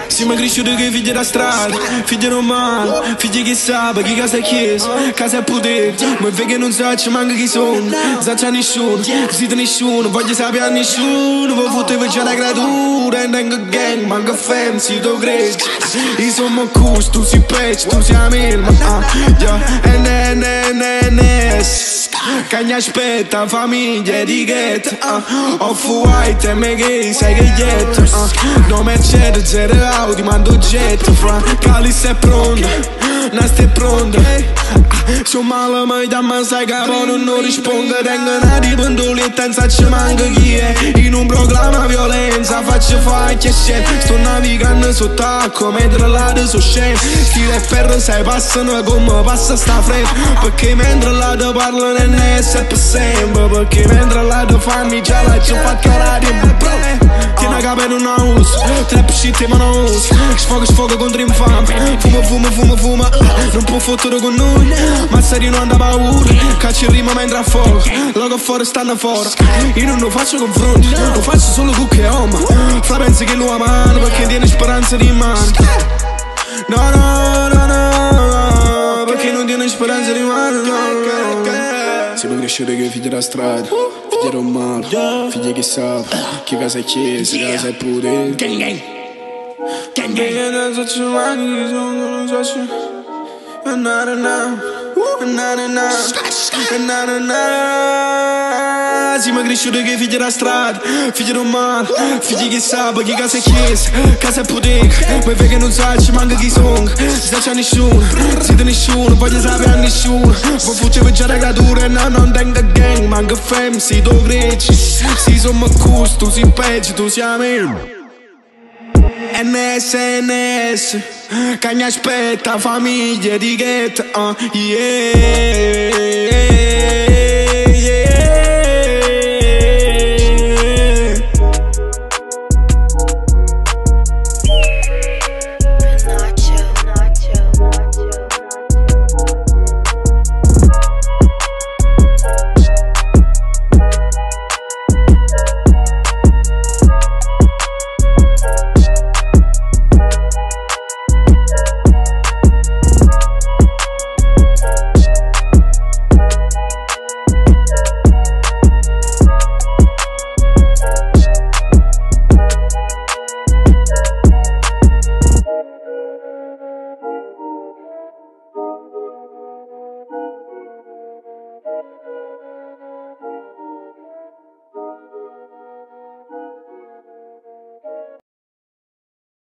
Siamo cresciuti che figli da strada, figli romani, figli che sa, chi casa è chiesa, casa è potere. Ma che non sa, ci manca chi sono, sa c'è nessuno, zitto nessuno, voglio sapere a nessuno. Poi fottevo già la creatura, e tengo gang, manca fam, si tu credi. Io sono cus, tu sei peggio, tu sei a me, ma Cagna aspetta, famiglia, etichetta Off-white, MG, sai che ghetto No Mercedes, zero Audi, mando jet Fra Calice è pronta, Nasta è pronta Sono male, ma dammi sai che non rispondo Tengo una di pendoletta, non sa ci manca chi è In un programma violenza, faccio facce scene Sto navigando sotto acqua, mentre l'ade so scemo Stile e ferro, sai, passano come passa sta fretta Perché mentre l'ade parlano ne è sempre sempre Perché mentre l'ade fanno già la ci fa calare Tieni a capo e non la uso Trap shit ma non uso Sfogo contro infame Fuma Non può fottere con noi Ma se non anda paura Cacci il rima mentre a fuoco Logo fuori stanno fuori Io non lo faccio confronti Lo faccio solo tu che amo Fra pensi che lo amano Perché tieni speranza di mano No Perché non tieni speranza di mano Siamo cresciuti che figli da strada Figli romani Figli che sa Che casa è chiesa Casa è potere Gang gang Gang gang non so ci manchi Non so ci Siamo cresciuti che figli da strada Figli romani Figli che sa Chi casa è chiesa Casa è potere Ma che non sa ci manca chi sono Se c'è nessuno Siete nessuno Voglio sapere a nessuno Ma fuggevo già da creature No non tengo gang Manca fam Si tu credi Si sono cus Tu sei peggio Tu sei a me NS Cagna aspetta Famiglia etichetta Yeah